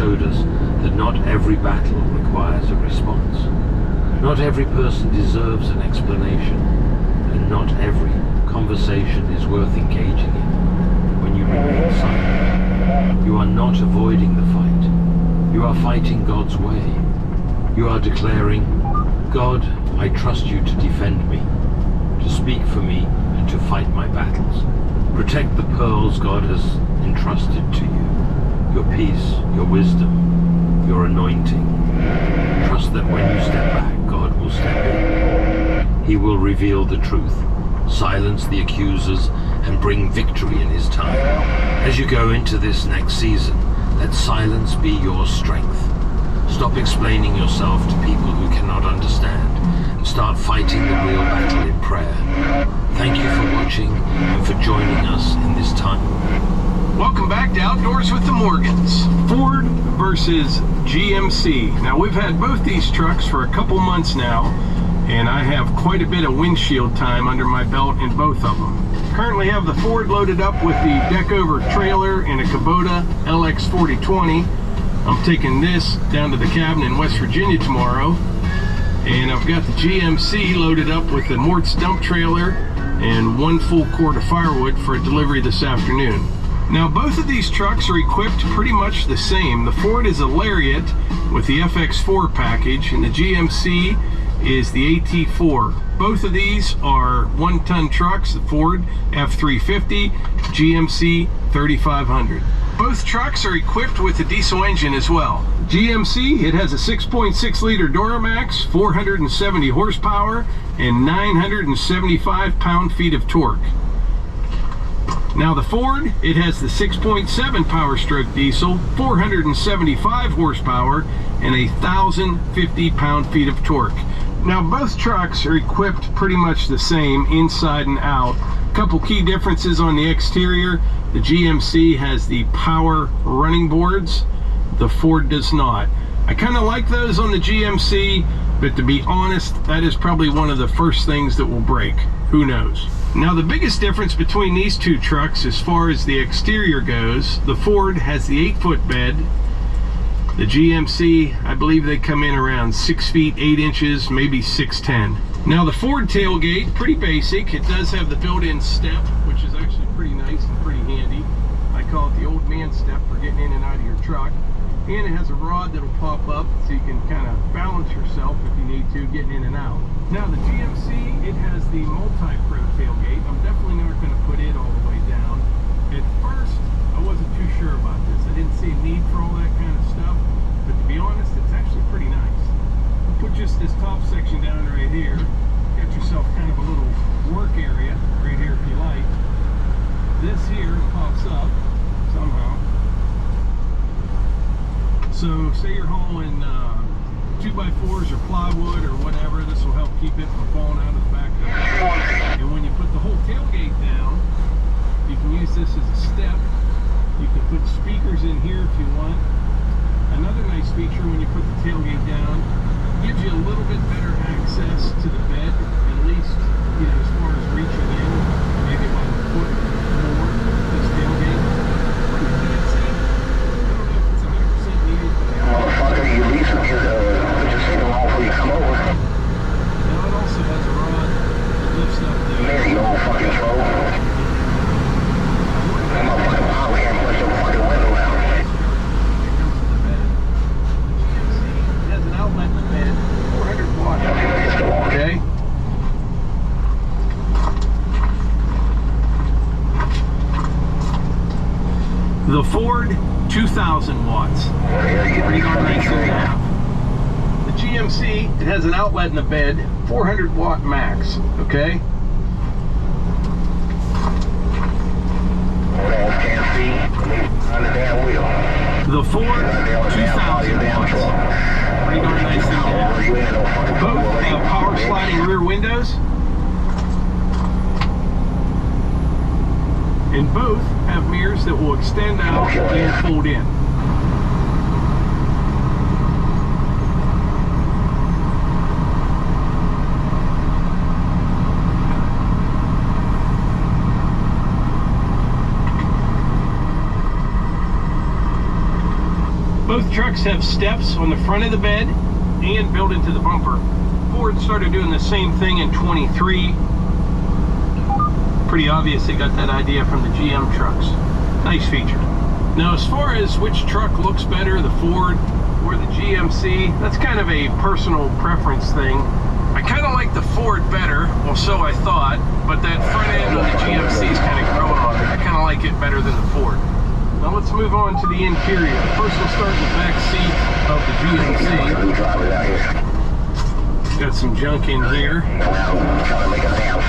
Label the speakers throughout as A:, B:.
A: showed us that not every battle requires a response. Not every person deserves an explanation, and not every conversation is worth engaging in. When you remain silent, you are not avoiding the fight. You are fighting God's way. You are declaring, God, I trust you to defend me, to speak for me, and to fight my battles. Protect the pearls God has entrusted to you, your peace, your wisdom, your anointing. Trust that when you step back, God will step in. He will reveal the truth, silence the accusers, and bring victory in his time. As you go into this next season, let silence be your strength. Stop explaining yourself to people who cannot understand, and start fighting the real battle in prayer. Thank you for watching and for joining us in this time.
B: Welcome back to Outdoors with the Morgans. Ford versus GMC. Now, we've had both these trucks for a couple months now, and I have quite a bit of windshield time under my belt in both of them. Currently have the Ford loaded up with the deck over trailer and a Kubota LX 4020. I'm taking this down to the cabin in West Virginia tomorrow. And I've got the GMC loaded up with the Mort's dump trailer and 1 full quart of firewood for a delivery this afternoon. Now, both of these trucks are equipped pretty much the same. The Ford is a Lariat with the FX4 package, and the GMC is the AT4. Both of these are 1-ton trucks, the Ford F350, GMC 3500. Both trucks are equipped with a diesel engine as well. GMC, it has a 6.6 liter Duramax, 470 horsepower, and 975 pound-feet of torque. Now the Ford, it has the 6.7 Power Stroke diesel, 475 horsepower, and 1,050 pound-feet of torque. Now both trucks are equipped pretty much the same inside and out. A couple key differences on the exterior. The GMC has the power running boards. The Ford does not. I kind of like those on the GMC, but to be honest, that is probably one of the first things that will break. Who knows? Now the biggest difference between these two trucks as far as the exterior goes, the Ford has the 8-foot bed. The GMC, I believe they come in around 6 feet 8 inches, maybe 6'10". Now the Ford tailgate, pretty basic. It does have the built-in step, which is actually pretty nice and pretty handy. I call it the old man step for getting in and out of your truck. And it has a rod that'll pop up so you can kind of balance yourself if you need to, getting in and out. Now the GMC, it has the multi-pro tailgate. I'm definitely not going to put it all the way down. At first, I wasn't too sure about this. I didn't see a need for all that kind of stuff. But to be honest, it's actually pretty nice. I'll put just this top section down right here. Got yourself kind of a little work area right here if you like. This here pops up somehow. So say you're hauling 2x4s or plywood or whatever, this will help keep it from falling out of the back of the truck. And when you put the whole tailgate down, you can use this as a step. You can put speakers in here if you want. Another nice feature when you put the tailgate down, gives you a little bit better access to the bed, at least, you know, as far as reaching in, maybe about a foot more this tailgate. Pretty fancy. I don't know if it's 100% needed, but
C: motherfucker, you leave some here, put your signal on before you come over.
B: now it also has a rod that lifts up the
C: There you old fucking troll. That motherfucker out here and push your fucking window out.
B: Outlet in the bed, 400 watts. Okay. The Ford, 2,000 watts. Pretty darn nice thing to have. The GMC, it has an outlet in the bed, 400 watt max. Okay.
C: On the damn wheel.
B: The Ford, 2,000 watts. Pretty darn nice thing to have. Both have power sliding rear windows. And both have mirrors that will extend out and fold in. Both Both trucks have steps on the front of the bed and built into the bumper. Ford started doing the same thing in 23. Pretty obvious they got that idea from the GM trucks. Nice feature. Now, as far as which truck looks better, the Ford or the GMC, that's kind of a personal preference thing. I kind of like the Ford better, well, so I thought, but that front end on the GMC is kind of growing on me. I kind of like it better than the Ford. Now let's move on to the interior. First we'll start in the back seat of the GMC. Got some junk in here.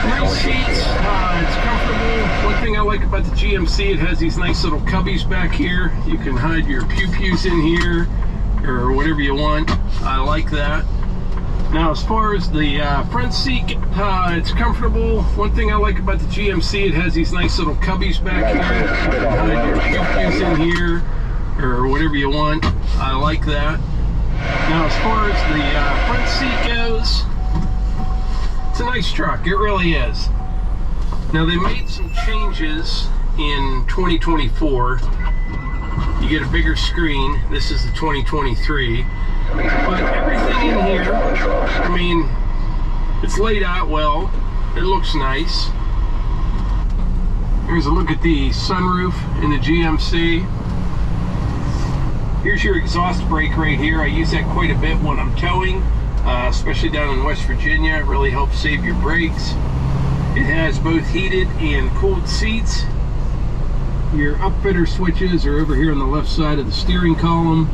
B: Nice seats, it's comfortable. One thing I like about the GMC, it has these nice little cubbies back here. You can hide your pew-pews in here, or whatever you want. I like that. Now, as far as the front seat, it's comfortable. One thing I like about the GMC, it has these nice little cubbies back here. You can hide your pew-pews in here, or whatever you want. I like that. Now, as far as the front seat goes, it's a nice truck. It really is. Now, they made some changes in 2024. You get a bigger screen. This is the 2023. But everything in here, I mean, it's laid out well. It looks nice. Here's a look at the sunroof in the GMC. Here's your exhaust brake right here. I use that quite a bit when I'm towing, especially down in West Virginia. It really helps save your brakes. It has both heated and cooled seats. Your upfitter switches are over here on the left side of the steering column.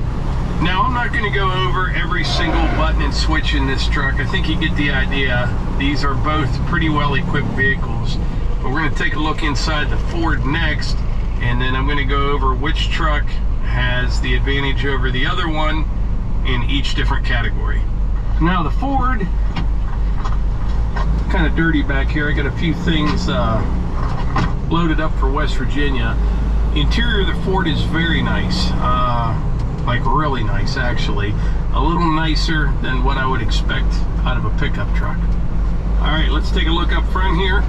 B: Now, I'm not going to go over every single button and switch in this truck. I think you get the idea. These are both pretty well equipped vehicles. But we're going to take a look inside the Ford next, and then I'm going to go over which truck has the advantage over the other one in each different category. Now, the Ford, kind of dirty back here. I got a few things loaded up for West Virginia. The interior of the Ford is very nice, like really nice actually. A little nicer than what I would expect out of a pickup truck. All right, let's take a look up front here.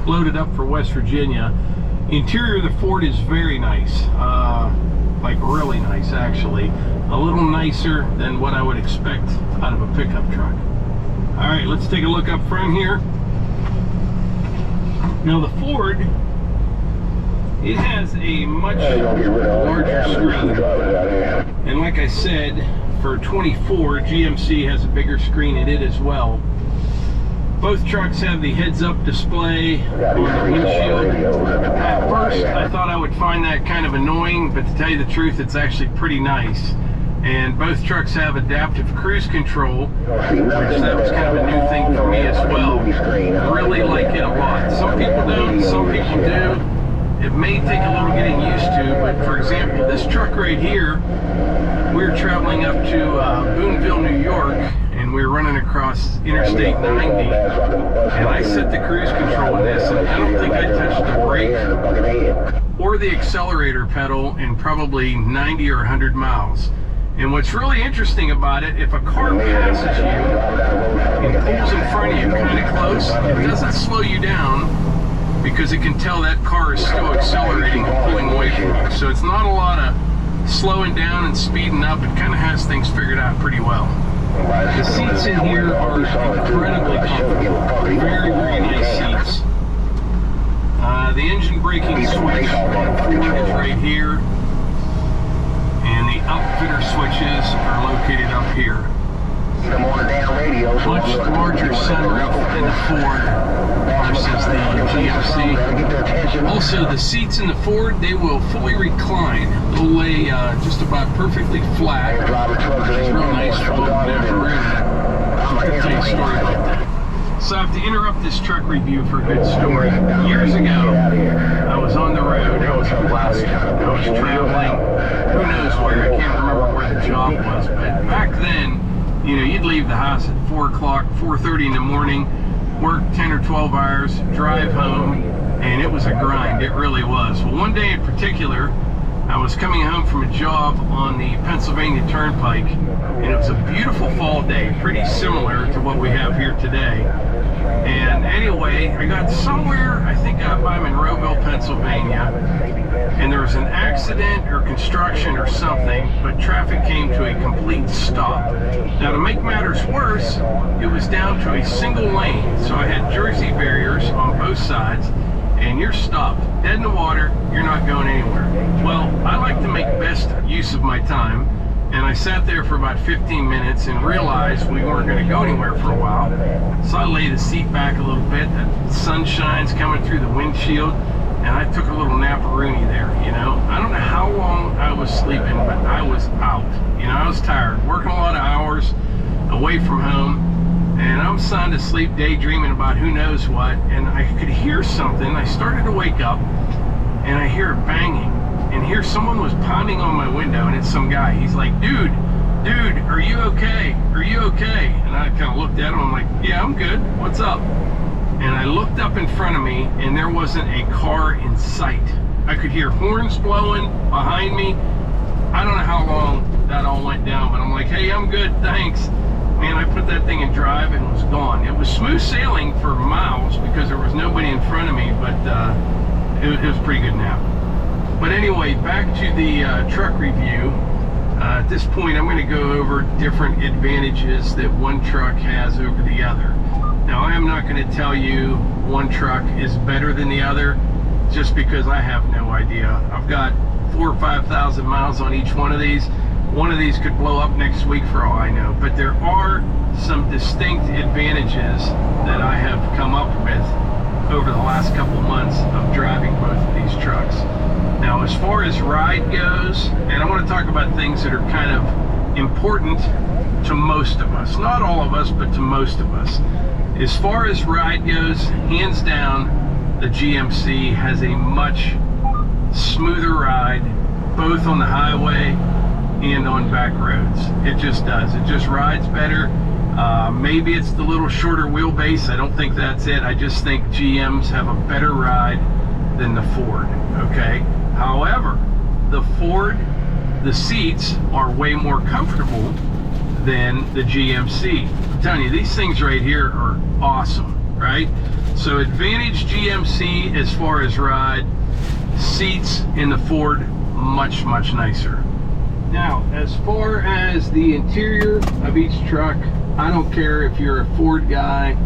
B: Loaded up for West Virginia. The interior of the Ford is very nice, like really nice actually. A little nicer than what I would expect out of a pickup truck. All right, let's take a look up front here. Now, the Ford, it has a much larger screen. And like I said, for 24, GMC has a bigger screen in it as well. Both trucks have the heads-up display on the windshield. At first, I thought I would find that kind of annoying, but to tell you the truth, it's actually pretty nice. And both trucks have adaptive cruise control, which that was kind of a new thing for me as well. Really like it a lot. Some people don't, some people do. It may take a little getting used to, but for example, this truck right here, we're traveling up to Boonville, New York, and we're running across Interstate 90, and I set the cruise control in this, and I don't think I touched the brake or the accelerator pedal in probably 90 or 100 miles. And what's really interesting about it, if a car passes you and pulls in front of you kind of close, it doesn't slow you down because it can tell that car is still accelerating and pulling away from you. So it's not a lot of slowing down and speeding up. It kind of has things figured out pretty well. The seats in here are incredibly comfortable. Very, very nice seats. The engine braking switch on the Ford is right here. And the outfitter switches are located up here. Much larger sunroof in the Ford versus the GMC. Also, the seats in the Ford, they will fully recline. They'll lay just about perfectly flat. It's real nice for whatever room. I'll tell you a story about that. So I have to interrupt this truck review for a good story. Years ago, I was on the road. I was in Alaska. I was traveling. Who knows where? I can't remember where the job was. But back then, you know, you'd leave the house at 4 o'clock, 4:30 in the morning, work 10 or 12 hours, drive home, and it was a grind. It really was. Well, one day in particular, I was coming home from a job on the Pennsylvania Turnpike, and it was a beautiful fall day, pretty similar to what we have here today. And Anyway, I got somewhere, I think out by Monroeville, Pennsylvania, and there was an accident or construction or something, but traffic came to a complete stop. Now, to make matters worse, it was down to a single lane, so I had Jersey barriers on both sides, and you're stopped, dead in the water, you're not going anywhere. Well, I like to make best use of my time, and I sat there for about 15 minutes and realized we weren't going to go anywhere for a while. So I laid the seat back a little bit, the sunshine's coming through the windshield, and I took a little nap-a-rooney there, you know. I don't know how long I was sleeping, but I was out. You know, I was tired, working a lot of hours away from home, and I'm sound asleep, daydreaming about who knows what, and I could hear something. I started to wake up, and I hear a banging. And here someone was pounding on my window, and it's some guy. He's like, dude, are you okay? Are you okay? And I kind of looked at him. I'm like, yeah, I'm good. What's up? And I looked up in front of me, and there wasn't a car in sight. I could hear horns blowing behind me. I don't know how long that all went down, but I'm like, hey, I'm good, thanks. Man, I put that thing in drive and it was gone. It was smooth sailing for miles because there was nobody in front of me, but it was a pretty good nap. But anyway, back to the truck review. At this point, I'm going to go over different advantages that one truck has over the other. Now, I am not going to tell you one truck is better than the other just because I have no idea. I've got 4,000 or 5,000 miles on each one of these. One of these could blow up next week for all I know. But there are some distinct advantages that I have come up with over the last couple months of driving both of these trucks. Now, as far as ride goes, and I want to talk about things that are kind of important to most of us, not all of us, but to most of us. As far as ride goes, hands down, the GMC has a much smoother ride, both on the highway and on back roads. It just does. It just rides better. Maybe it's the little shorter wheelbase. I don't think that's it. I just think GMs have a better ride than the Ford, okay? However, the Ford, the seats are way more comfortable than the GMC. I'm telling you, these things right here are awesome, right? So advantage GMC as far as ride, seats in the Ford, much, much nicer. Now, as far as the interior of each truck, I don't care if you're a Ford guy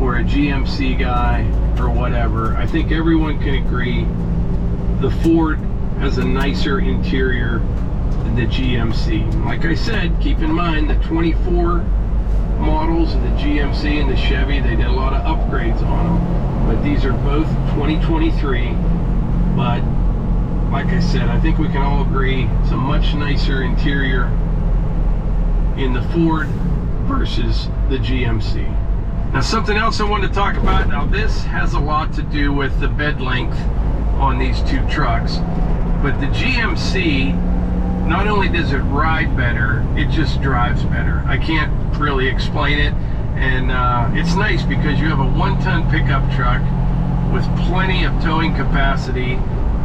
B: or a GMC guy or whatever. I think everyone can agree the Ford has a nicer interior than the GMC. Like I said, keep in mind the 24 models of the GMC and the Chevy, they did a lot of upgrades on them. But these are both 2023. But like I said, I think we can all agree it's a much nicer interior in the Ford versus the GMC. Now, something else I wanted to talk about. Now, this has a lot to do with the bed length on these two trucks, but the GMC, not only does it ride better, it just drives better. I can't really explain it, and it's nice because you have a 1-ton pickup truck with plenty of towing capacity,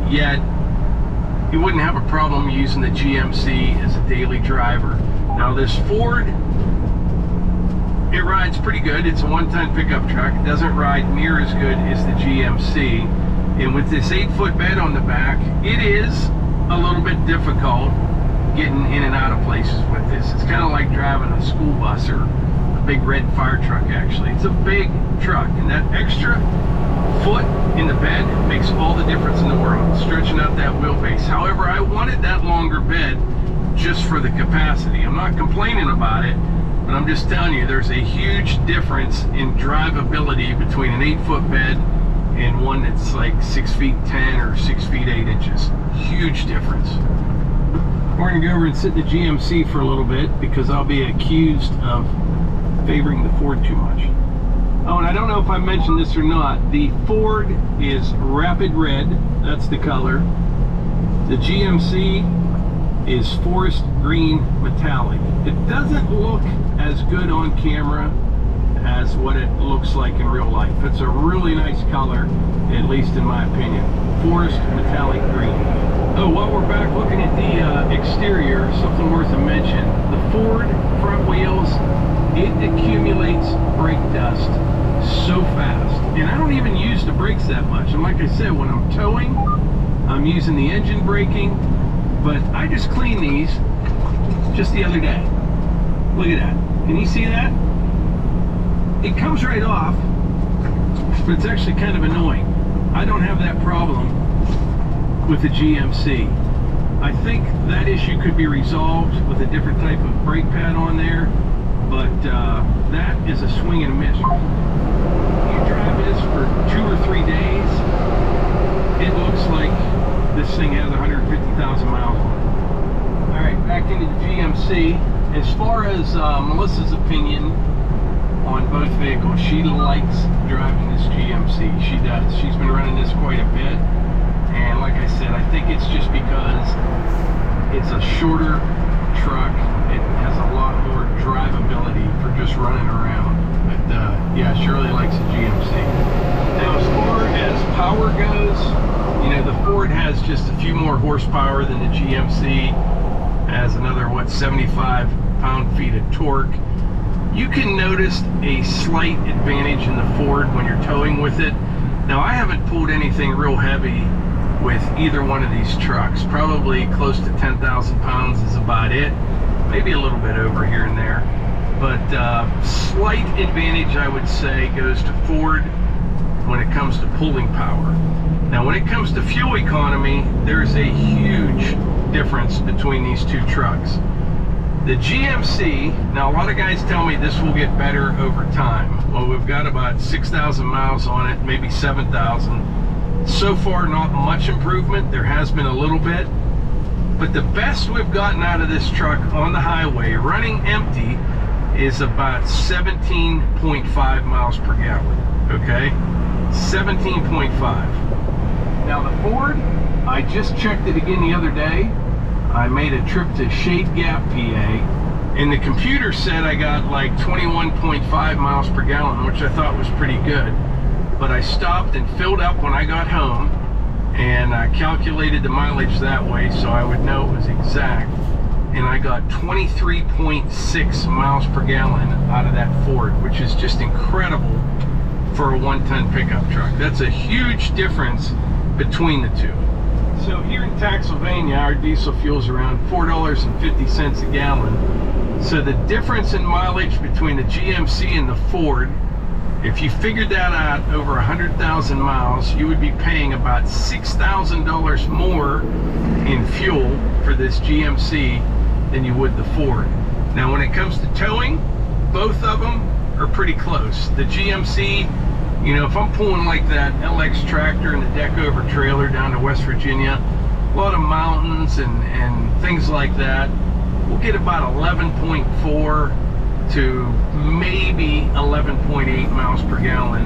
B: yet you wouldn't have a problem using the GMC as a daily driver. Now, this Ford, it rides pretty good. It's a 1-ton pickup truck. It doesn't ride near as good as the GMC. And with this 8-foot bed on the back, it is a little bit difficult getting in and out of places with this. It's kind of like driving a school bus or a big red fire truck, actually. It's a big truck, and that extra foot in the bed makes all the difference in the world, stretching out that wheelbase. However, I wanted that longer bed just for the capacity. I'm not complaining about it, but I'm just telling you, there's a huge difference in drivability between an 8-foot bed and one that's like 6 feet 10 or 6 feet 8 inches. Huge difference. We're gonna go over and sit in the GMC for a little bit because I'll be accused of favoring the Ford too much. Oh, and I don't know if I mentioned this or not, the Ford is rapid red, that's the color. The GMC is forest green metallic. It doesn't look as good on camera as what it looks like in real life. It's a really nice color, at least in my opinion. Forest metallic green. Oh, while we're back looking at the exterior, something worth a mention. The Ford front wheels, it accumulates brake dust so fast. And I don't even use the brakes that much. And like I said, when I'm towing, I'm using the engine braking. But I just cleaned these just the other day. Look at that. Can you see that? It comes right off, but it's actually kind of annoying. I don't have that problem with the GMC. I think that issue could be resolved with a different type of brake pad on there, but that is a swing and a miss. You drive this for 2 or 3 days, it looks like this thing has 150,000 miles on it. All right, back into the GMC. As far as Melissa's opinion on both vehicles, she likes driving this GMC. She does. She's been running this quite a bit. And like I said, I think it's just because it's a shorter truck. It has a lot more drivability for just running around. But yeah, she really likes the GMC. Now, as far as power goes, you know, the Ford has just a few more horsepower than the GMC. Has another, what, 75 pound-feet of torque. You can notice a slight advantage in the Ford when you're towing with it. Now, I haven't pulled anything real heavy with either one of these trucks. Probably close to 10,000 pounds is about it. Maybe a little bit over here and there. But slight advantage, I would say, goes to Ford when it comes to pulling power. Now, when it comes to fuel economy, there's a huge difference between these two trucks. The GMC, now a lot of guys tell me this will get better over time. Well, we've got about 6,000 miles on it, maybe 7,000. So far, not much improvement. There has been a little bit. But the best we've gotten out of this truck on the highway, running empty, is about 17.5 miles per gallon, okay? 17.5. Now the Ford, I just checked it again the other day. I made a trip to Shade Gap, PA, and the computer said I got like 21.5 miles per gallon, which I thought was pretty good. But I stopped and filled up when I got home, and I calculated the mileage that way so I would know it was exact. And I got 23.6 miles per gallon out of that Ford, which is just incredible for a 1-ton pickup truck. That's a huge difference between the two. So here in Pennsylvania, our diesel fuel is around $4.50 a gallon. So the difference in mileage between the GMC and the Ford, if you figured that out over 100,000 miles, you would be paying about $6,000 more in fuel for this GMC than you would the Ford. Now, when it comes to towing, both of them are pretty close. The GMC, you know, if I'm pulling like that LX tractor and the deck over trailer down to West Virginia, a lot of mountains and things like that, we'll get about 11.4 to maybe 11.8 miles per gallon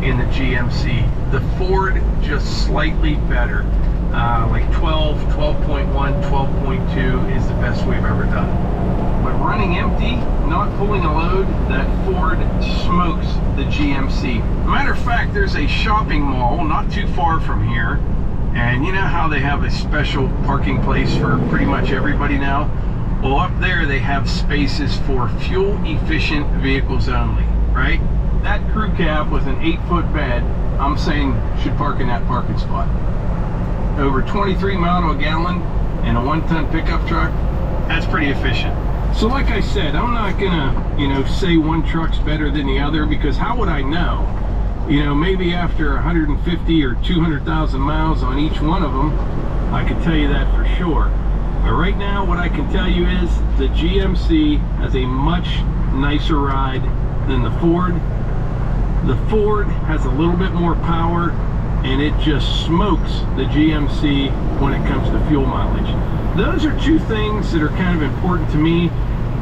B: in the GMC. The Ford just slightly better, like 12, 12.1, 12.2 is the best we've ever done. But running empty, not pulling a load, that Ford smokes the GMC. Matter of fact, there's a shopping mall not too far from here, and you know how they have a special parking place for pretty much everybody now? Well, up there they have spaces for fuel-efficient vehicles only, right? That crew cab with an 8-foot bed, I'm saying should park in that parking spot. Over 23 miles to a gallon in a 1-ton pickup truck, that's pretty efficient. So like I said, I'm not gonna, you know, say one truck's better than the other, because how would I know? You know, maybe after 150 or 200,000 miles on each one of them, I could tell you that for sure. But right now, what I can tell you is the GMC has a much nicer ride than the Ford. The Ford has a little bit more power, and it just smokes the GMC when it comes to fuel mileage. Those are two things that are kind of important to me.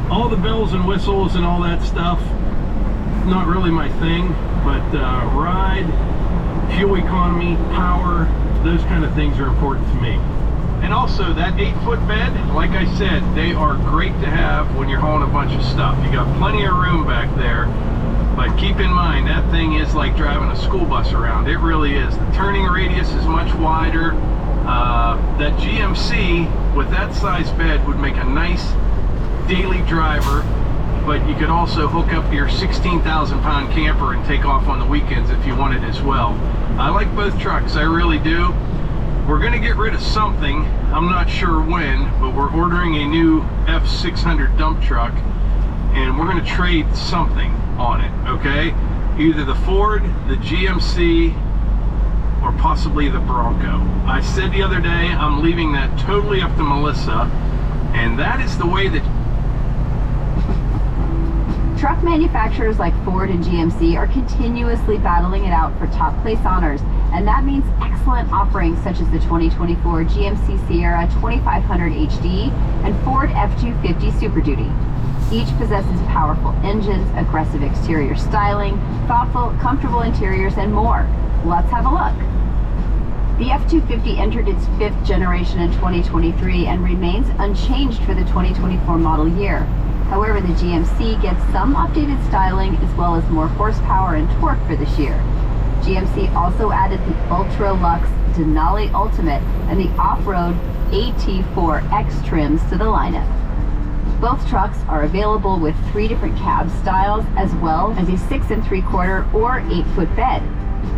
B: All the bells and whistles and all that stuff, not really my thing, but ride, fuel economy, power, those kind of things are important to me. And also that 8-foot bed, like I said, they are great to have when you're hauling a bunch of stuff. You got plenty of room back there, but keep in mind that thing is like driving a school bus around. It really is. The turning radius is much wider. That GMC with that size bed would make a nice daily driver. but you could also hook up your 16,000 pound camper and take off on the weekends if you wanted as well. I like both trucks, I really do. We're gonna get rid of something, I'm not sure when, but we're ordering a new F600 dump truck and we're gonna trade something on it, okay? Either the Ford, the GMC, or possibly the Bronco. I said the other day, I'm leaving that totally up to Melissa, and that is the way that
D: truck manufacturers like Ford and GMC are continuously battling it out for top place honors, and that means excellent offerings such as the 2024 GMC Sierra 2500 HD and Ford F-250 Super Duty. Each possesses powerful engines, aggressive exterior styling, thoughtful, comfortable interiors, and more. Let's have a look. The F-250 entered its 5th generation in 2023 and remains unchanged for the 2024 model year. However, the GMC gets some updated styling as well as more horsepower and torque for this year. GMC also added the Ultra Luxe Denali Ultimate and the off-road AT4X trims to the lineup. Both trucks are available with 3 different cab styles as well as a 6 3/4 or 8-foot bed.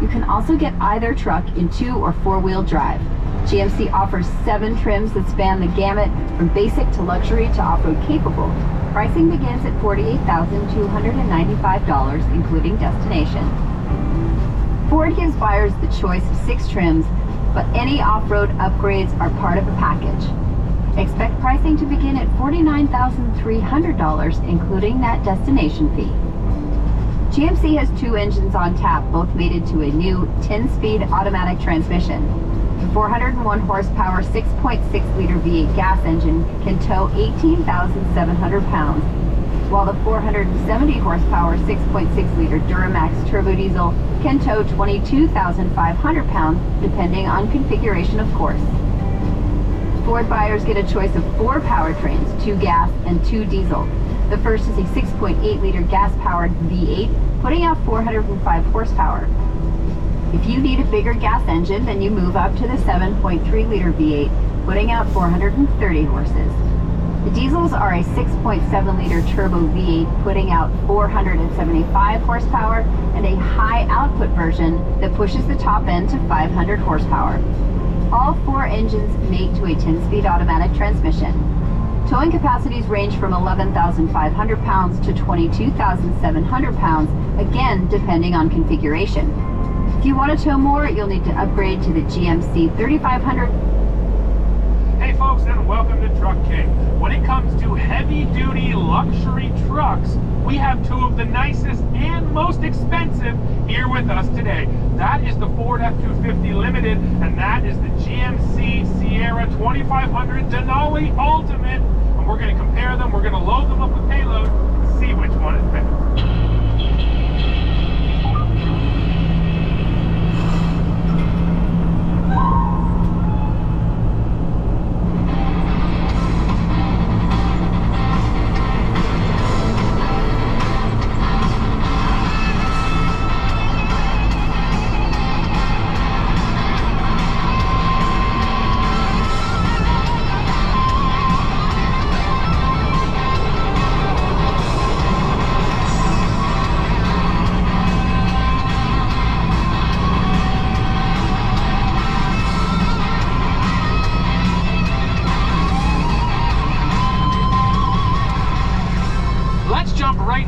D: You can also get either truck in 2 or 4-wheel drive. GMC offers 7 trims that span the gamut from basic to luxury to off-road capable. Pricing begins at $48,295, including destination. Ford gives buyers the choice of 6 trims, but any off-road upgrades are part of a package. Expect pricing to begin at $49,300, including that destination fee. GMC has 2 engines on tap, both mated to a new 10-speed automatic transmission. The 401 horsepower 6.6-liter V8 gas engine can tow 18,700 pounds, while the 470 horsepower 6.6-liter Duramax turbo diesel can tow 22,500 pounds, depending on configuration, of course. Ford buyers get a choice of 4 powertrains, 2 gas and 2 diesel. The first is a 6.8-liter gas-powered V8, putting out 405 horsepower. If you need a bigger gas engine, then you move up to the 7.3-liter V8, putting out 430 horses. The diesels are a 6.7-liter turbo V8, putting out 475 horsepower, and a high-output version that pushes the top end to 500 horsepower. All 4 engines mate to a 10-speed automatic transmission. Towing capacities range from 11,500 pounds to 22,700 pounds, again depending on configuration. If you want to tow more, you'll need to upgrade to the GMC 3500.
E: Hey folks, and welcome to Truck King. When it comes to heavy-duty luxury trucks, we have 2 of the nicest and most expensive here with us today. That is the Ford F-250 Limited, and that is the GMC Sierra 2500 Denali Ultimate. And we're going to compare them, we're going to load them up with payload, and see which one is better.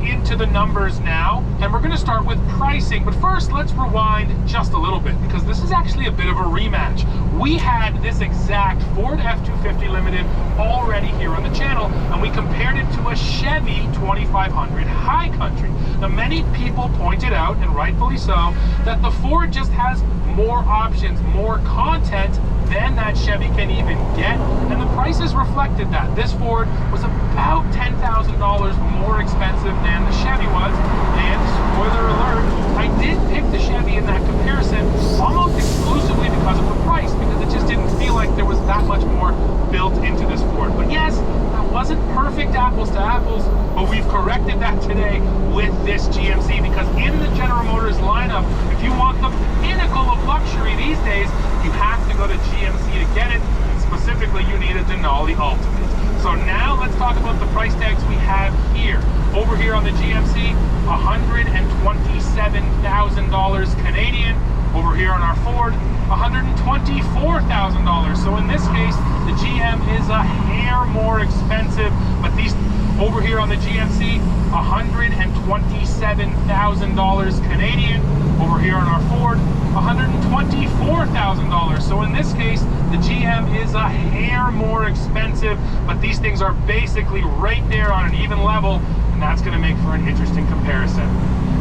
E: Into the numbers now, and we're going to start with pricing, but first let's rewind just a little bit because this is actually a bit of a rematch. We had this exact Ford F-250 Limited already here on the channel, and we compared it to a Chevy 2500 High Country. Now many people pointed out, and rightfully so, that the Ford just has more options, more content than that Chevy can even get, and the prices reflected that. This Ford was about $10,000 more expensive than the Chevy was, and spoiler alert, I did pick the Chevy in that comparison almost exclusively because of the price, because it just didn't feel like there was that much more built into this Ford. But yes, that wasn't perfect apples to apples, but we've corrected that today with this GMC, because in the General Motors lineup, if you want the pinnacle of luxury these days, you have to go to GMC to get it, and specifically you need a Denali Ultimate. So now let's talk about the price tags we have here. Over here on the GMC, $127,000 Canadian. Over here on our Ford, $124,000. So in this case, the GM is a hair more expensive, but these over here on the GMC, $127,000 Canadian. Over here on our Ford, $124,000. So in this case, the GM is a hair more expensive, but these things are basically right there on an even level, and that's going to make for an interesting comparison.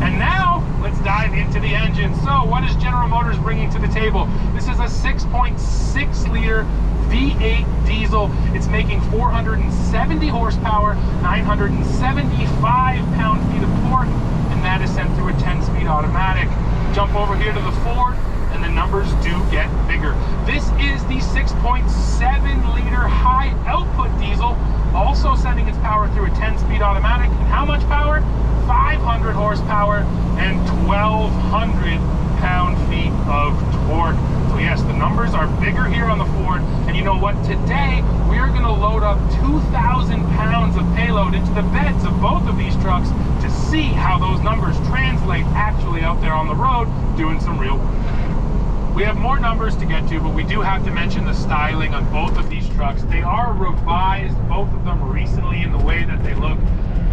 E: And now, let's dive into the engine. So, what is General Motors bringing to the table? This is a 6.6 liter V8 diesel. It's making 470 horsepower, 975 pound-feet of torque, and that is sent through a 10-speed automatic. Jump over here to the Ford, and the numbers do get bigger. This is the 6.7 liter high output diesel, also sending its power through a 10-speed automatic. And how much power? 500 horsepower and 1,200 pound-feet of torque. So yes, the numbers are bigger here on the Ford. And you know what? Today, we are going to load up 2,000 pounds of payload into the beds of both of these trucks to see how those numbers translate actually out there on the road doing some real work. We have more numbers to get to, but we do have to mention the styling on both of these trucks. They are revised, both of them recently, in the way that they look.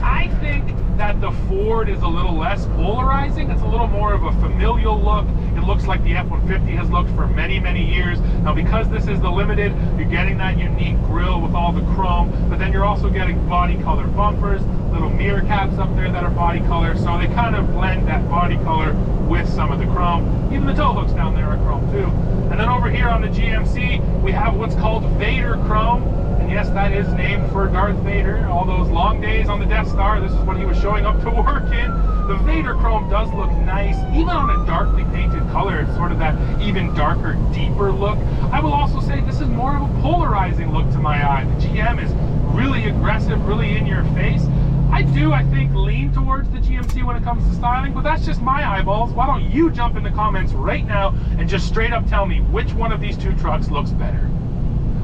E: I think that the Ford is a little less polarizing. It's a little more of a familial look. It looks like the F-150 has looked for many, many years. Now, because this is the Limited, you're getting that unique grille with all the chrome, but then you're also getting body color bumpers, little mirror caps up there that are body color, so they kind of blend that body color with some of the chrome. Even the tow hooks down there are chrome too. And then over here on the GMC, we have what's called Vader Chrome. And yes, that is named for Darth Vader. All those long days on the Death Star, this is what he was showing up to work in. The Vader Chrome does look nice, even on a darkly painted color. It's sort of that even darker, deeper look. I will also say this is more of a polarizing look to my eye. The GM is really aggressive, really in your face. I think, lean towards the GMC when it comes to styling, but that's just my eyeballs. Why don't you jump in the comments right now and just straight up tell me which one of these two trucks looks better.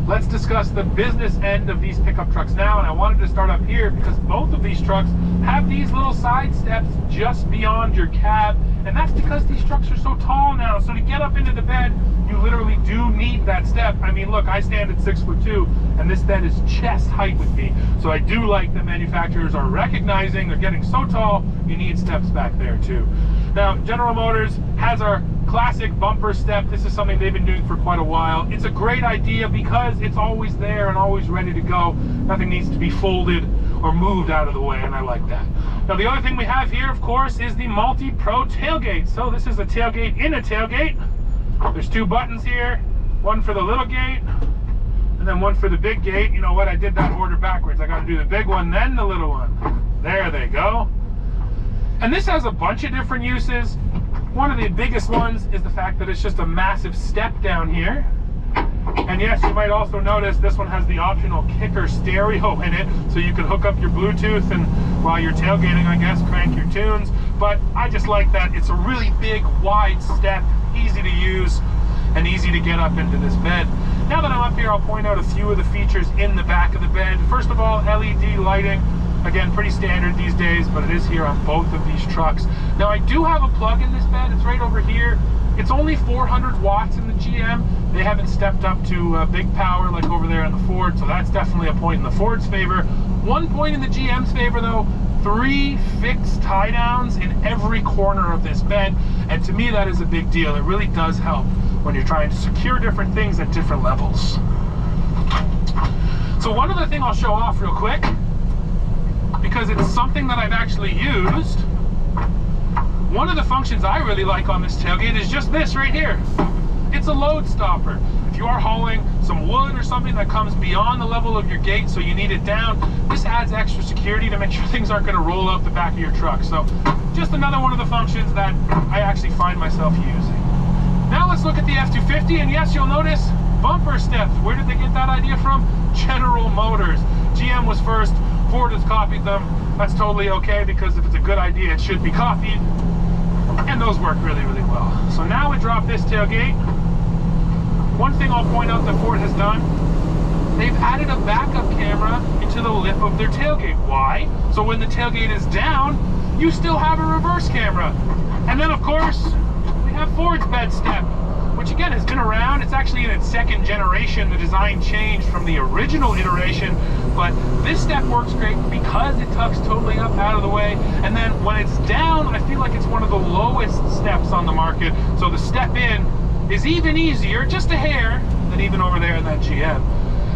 E: Let's discuss the business end of these pickup trucks now, and I wanted to start up here because both of these trucks have these little side steps just beyond your cab, and that's because these trucks are so tall now. So to get up into the bed, you literally do need that step. I mean, look, I stand at 6'2", and this bed is chest height with me. So I do like that manufacturers are recognizing they're getting so tall, you need steps back there too. Now, General Motors has our classic bumper step. This is something they've been doing for quite a while. It's a great idea because it's always there and always ready to go. Nothing needs to be folded or moved out of the way, and I like that. Now, the other thing we have here, of course, is the multi-pro tailgate. So this is a tailgate in a tailgate. There's two buttons here, one for the little gate, and then one for the big gate. You know what? I did that order backwards. I got to do the big one, then the little one. There they go. And this has a bunch of different uses. One of the biggest ones is the fact that it's just a massive step down here. And yes, you might also notice this one has the optional kicker stereo in it, so you can hook up your Bluetooth and while you're tailgating, I guess, crank your tunes. But I just like that it's a really big, wide step, easy to use, and easy to get up into this bed. Now that I'm up here, I'll point out a few of the features in the back of the bed. First of all, LED lighting. Again, pretty standard these days, but it is here on both of these trucks. Now, I do have a plug in this bed. It's right over here. It's only 400 watts in the GM. They haven't stepped up to big power like over there in the Ford, so that's definitely a point in the Ford's favor. One point in the GM's favor, though, 3 fixed tie downs in every corner of this bed, and to me that is a big deal. It really does help when you're trying to secure different things at different levels. So one other thing I'll show off real quick, because it's something that I've actually used. One of the functions I really like on this tailgate is just this right here. It's a load stopper. If you are hauling some wood or something that comes beyond the level of your gate, so you need it down, this adds extra security to make sure things aren't going to roll out the back of your truck. So just another one of the functions that I actually find myself using. Now let's look at the F-250, and yes, you'll notice bumper steps. Where did they get that idea from? General Motors. GM was first, Ford has copied them. That's totally okay, because if it's a good idea, it should be copied. And those work really, really well. So now we drop this tailgate. One thing I'll point out that Ford has done they've added a backup camera into the lip of their tailgate. Why? So when the tailgate is down, you still have a reverse camera. And then of course, we have Ford's bed step, which again has been around. It's actually in its second generation. The design changed from the original iteration, but this step works great because it tucks totally up out of the way. And then when it's down, I feel like it's one of the lowest steps on the market. So the step in is even easier, just a hair, than even over there in that GM.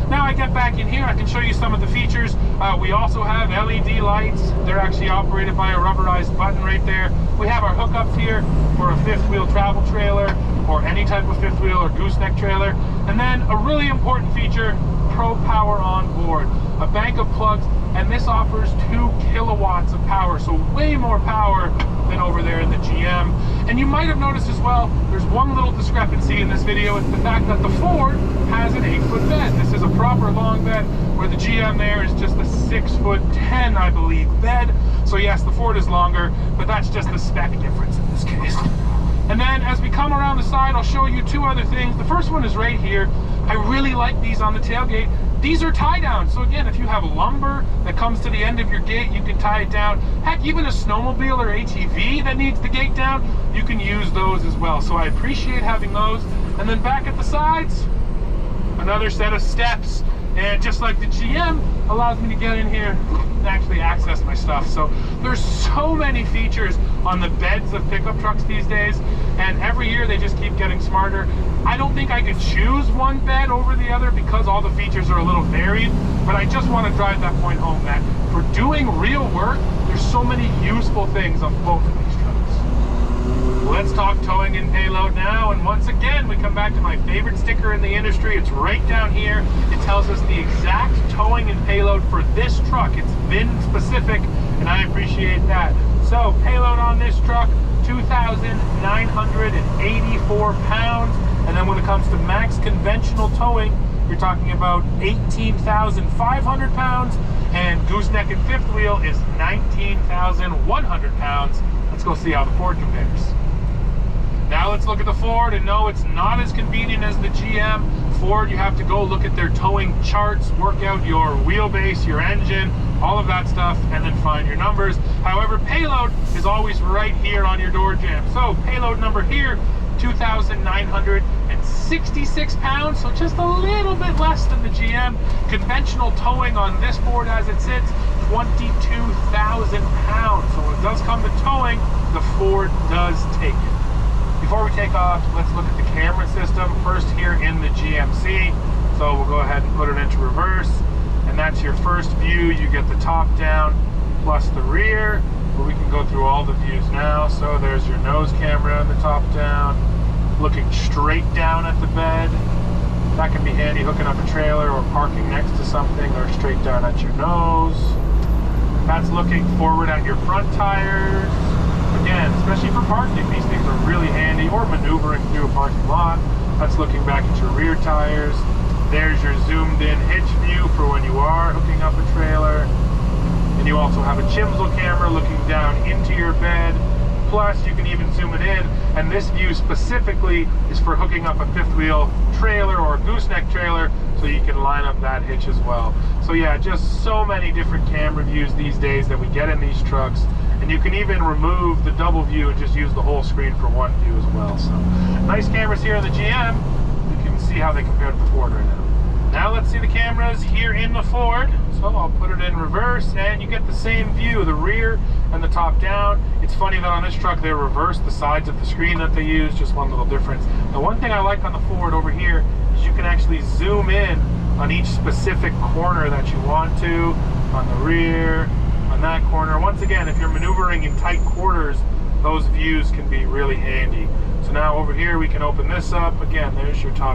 E: Now I get back in here, I can show you some of the features. We also have LED lights. They're actually operated by a rubberized button right there. We have our hookups here for a fifth wheel travel trailer or any type of fifth wheel or gooseneck trailer. And then a really important feature, Pro Power on board. A bank of plugs, and this offers 2 kilowatts of power, so way more power than over there in the GM. And you might have noticed as well, there's one little discrepancy in this video. It's the fact that the Ford has an 8-foot bed. This is a proper long bed, where the GM there is just a 6'10", I believe, bed. So yes, the Ford is longer, but that's just the spec difference in this case. And then as we come around the side, I'll show you 2 other things. The first one is right here. I really like these on the tailgate. These are tie down. So again, if you have lumber that comes to the end of your gate, you can tie it down. Heck, even a snowmobile or ATV that needs the gate down, you can use those as well. So I appreciate having those. And then back at the sides, another set of steps. And just like the GM allows me to get in here and actually access my stuff. So there's so many features on the beds of pickup trucks these days, and every year they just keep getting smarter. I don't think I could choose one bed over the other because all the features are a little varied, but I just want to drive that point home that for doing real work, there's so many useful things on both of these trucks. Let's talk towing and payload now, and once again we come back to my favorite sticker in the industry. It's right down here. It tells us the exact towing and payload for this truck. It's VIN specific, and I appreciate that. So payload on this truck, 2,984 pounds, and then when it comes to max conventional towing, you're talking about 18,500 pounds, and gooseneck and fifth wheel is 19,100 pounds. Let's go see how the Ford compares. Now let's look at the Ford, and no, it's not as convenient as the GM. Ford, you have to go look at their towing charts, work out your wheelbase, your engine, all of that stuff, and then find your numbers. However, payload is always right here on your door jamb. So payload number here, 2,966 pounds, so just a little bit less than the GM. Conventional towing on this Ford as it sits, 22,000 pounds. So when it does come to towing, the Ford does take it. Before we take off, let's look at the camera system. First here in the GMC. So we'll go ahead and put it into reverse. And that's your first view. You get the top down plus the rear. But we can go through all the views now. So there's your nose camera in the top down. Looking straight down at the bed. That can be handy hooking up a trailer or parking next to something, or straight down at your nose. That's looking forward at your front tires. Again, especially for parking, these things are really handy, or maneuvering through a parking lot. That's looking back at your rear tires. There's your zoomed in hitch view for when you are hooking up a trailer. And you also have a Chimsel camera looking down into your bed. Plus, you can even zoom it in, and this view specifically is for hooking up a fifth wheel trailer or a gooseneck trailer, so you can line up that hitch as well. So yeah, just so many different camera views these days that we get in these trucks. And you can even remove the double view and just use the whole screen for one view as well. So nice cameras here in the GM. You can see how they compare to the Ford right now. Now let's see the cameras here in the Ford. So I'll put it in reverse, and you get the same view, the rear and the top down. It's funny that on this truck they reverse the sides of the screen that they use, just one little difference. The one thing I like on the Ford over here is you can actually zoom in on each specific corner that you want to, on the rear, on that corner. Once again, if you're maneuvering in tight quarters, those views can be really handy. So now over here we can open this up. Again, there's your top